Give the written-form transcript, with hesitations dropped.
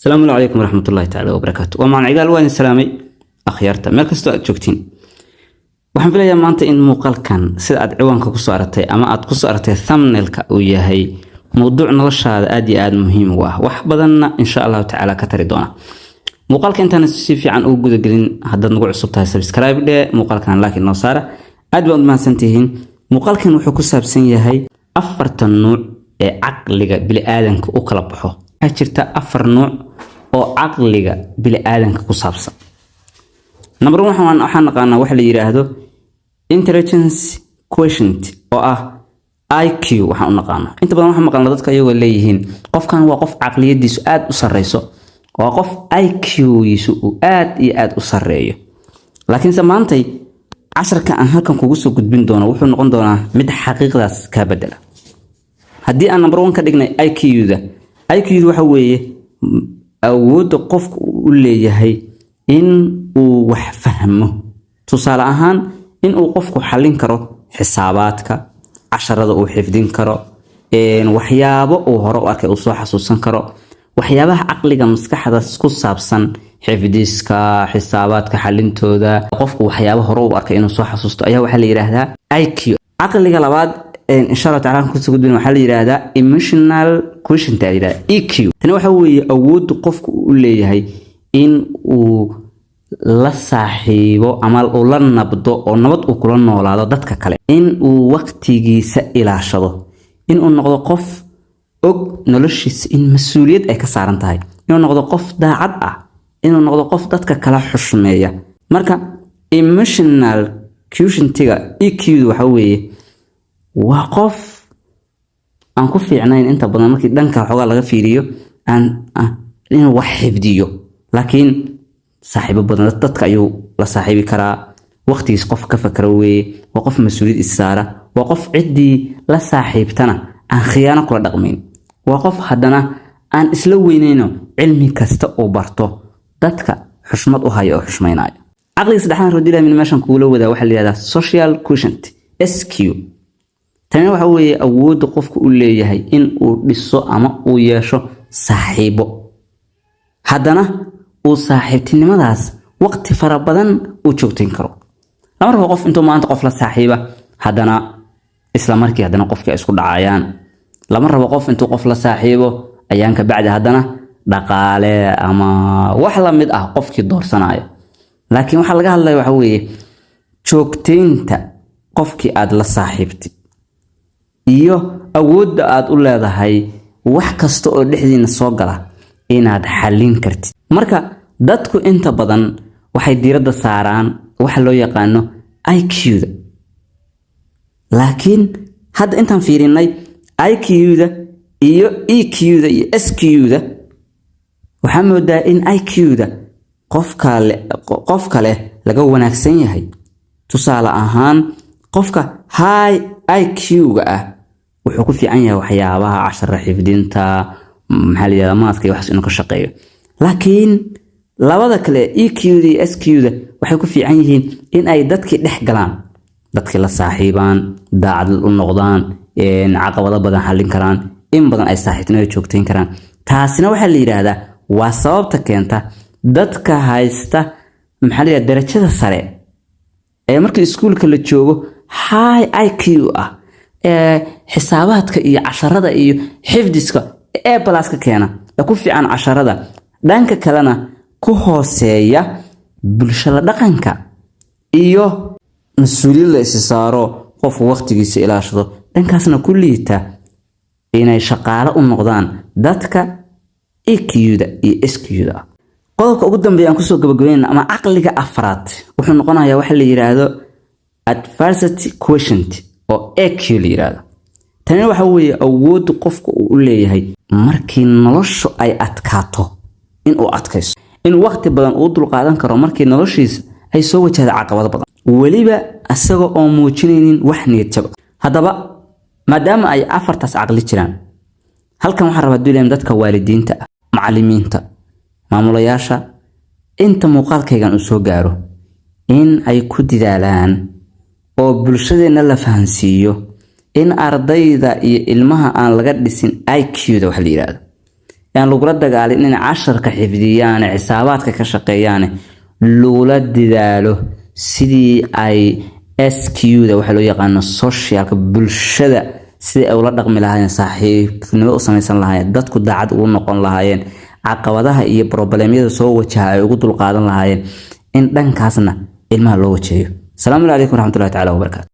السلام عليكم ورحمة الله تعالى وبركاته. ومعنا عقال وين السلامي أخيارته مالك استوى جوكتين. waxaan filayaa maanta in muuqaalkan sida aad ciwaanka ku soo aragtay ama aad ku soo aragtay thumbnail-ka uu yahay mowduuc noloshaada aad iyo aad muhiim u ah wax badanna insha Allah ta'ala ka tari doona. muuqaalka intaan si fiican ugu guda gelin haddaad nagu cusub tahay subscribe dhe muuqaalkan like noo saara aad baad mahadsantihiin. muuqaalkan wuxuu ku saabsan yahay afartan nooc ee caqliga bili aadanka u kala baxo. waxaa jirta afar nooc oo caqliga bili aadanka ku saabsan. number 1 waxaan naqaanaa waxa la yiraahdo intelligence quotient oo ah IQ waxaan u naqaanaa. inta badan waxaan maqalnaa dadka ayagoo leeyihiin qofkan waa qof caqliyadiisu aad u sareyso waa qof IQ-giisu aad iyo aad u sareeyo. laakiin samaantay casharka aan halkan kugu soo gudbin doono wuxuu noqon doonaa mid xaqiiqdaas ka bedela. haddii aan number 1 ka dhignay IQ-da waxa weeye awoodda qofku u leeyahay in uu wax fahmo. tusaale ahaan in uu qofku xallin karo xisaabaadka, casharada uu xifdin karo, waxyaabo uu hore u arkay uu soo xasuusan karo, waxyaabaha caqliga maskaxda ku saabsan xifdiska, xisaabaadka xallintooda, qofku waxyaabo hore u arkay inuu soo xasuusto ayaa waxa la yiraahdaa IQ. caqliga labaad insha Allah ta'ala ku soo gudbin waxa la yiraahdaa emotional quotient EQ. tani waxa weeye awoodda qofku u leeyahay in uu la saaxiibo ama uu la nabdo oo nabad uu kula noolaado dadka kale, in uu waqtigiisa ilaashado, in uu noqdo qof og noloshiisa in mas'uuliyad ay ka saaran tahay, inuu noqdo qof daacad ah, inuu noqdo qof dadka kala xushmeeya. marka emotional quotient-ga EQ waxa weeye waa qof aan ku fiicnayn inta badan markii dhanka xogaa laga fiiriyo inuu wax xifdiyo, laakiin saaxiibo badan dadka ayuu la saaxiibi karaa, waqtigiis qof ka fakaro weeye, waa qof mas'uuliyad isaara, waa qof ciddii la saaxiibtana aan khiyaano kula dhaqmin, waa qof haddana aan isla weyneyno cilmi kasta oo barto dadka xushmad u hayo oo xushmaynayo. caqliga saddexaad rodila min meeshan kuula wadaa waxa la yiraahdaa social quotient SQ. tani waxa weeye awoodda qofku u leeyahay in uu dhiso ama uu yeesho saaxiibo, haddana uu saaxiibtinimadaas waqti fara badan u joogteyn karo. lama rabo qof intuu maanta qof la saaxiiba haddana isla markii haddana qofkii ay isku dhacayaan. lama rabo qof intuu qof la saaxiibo ayaan ka bacdi haddana dhaqaale ama wax la mid ah qofkii doorsanayo. laakiin waxa laga hadlayo waxa weeye joogteynta qofkii aad la saaxiibtid iyo awoodda aad u leedahay wax kasta oo dhexdiina soo gala inaad xallin kartid. marka dadku inta badan waxay diiradda saaraan waxa loo yaqaano IQ-da, laakiin hadda intaan fiirinay IQ-da iyo EQ-da iyo SQ-da waxaa moodaa in IQ-da qof kale laga wanaagsan yahay. tusaale ahaan qofka high IQ-ga ah wuxuu ku fiican yahay waxyaabaha cashara xifdinta, maxaa la yiraahdaa maadka iyo wax inuu ka shaqeeyo. laakiin labada kale EQ-da iyo SQ-da waxay ku fiican yihiin in ay dadkii dhex galaan, dadkii la saaxiibaan, daacad u noqdaan, caqabado badan xallin karaan, in badan ay saaxiibtinimo joogteyn karaan. taasina waxa la yiraahdaa waa sababta keenta dadka haysta maxaa la yiraahdaa darajada sare ee markii iskuulka la joogo high IQ ah xisaabaadka iyo casharada iyo xifdiska A+ ka keena ku fiican casharada, dhanka kalena ku hooseeya bulshada dhaqanka iyo mas'uuliyad la is saaro qof waqtigiisa ilaashado, dhankaasna ku liita inay shaqaale u noqdaan dadka EQ-da iyo SQ-da. qodobka ugu dambeeya aan kusoo gabagabeynaa ama caqliga afraad wuxuu noqonayaa waxa la yiraahdo adversity quotient oo AQ la yiraahdo. tani waxa weeye awoodda qofku u leeyahay markii noloshu ay adkaato in uu adkayso, in waqti badan uu dul qaadan karo markii noloshiisa ay soo wajahdo caqabado badan, waliba asagoo oo muujinaynin wax niyad jab. haddaba maadaama ay afartaas caqli jiraan, halkan waxaan rabaa duuleem dadka waalidiinta ah, macallimiinta, maamulayaasha inta muuqaalkaygan uu soo gaaro in ay ku dadaalaan oo bulshadeena la fahansiiyo in ardayda iyo ilmaha aan laga dhisin IQ-da waxa la yiraahdo يعني لو قلت قال إن 10 كحفظيان حسابات كشقيان لولا داله سيدي أي SQ ده وحلو يقان السوشيال بالشدة سيدي أولاد رقم لهاين صحيح نمو سميسان لهاين دادكو داعد ونقون لهاين عقبادها إيه بروبلمية سو وجهها يقودوا القادم لهاين إن دان كاسنا إلما لو وجهيو السلام عليكم ورحمة الله تعالى وبركاته.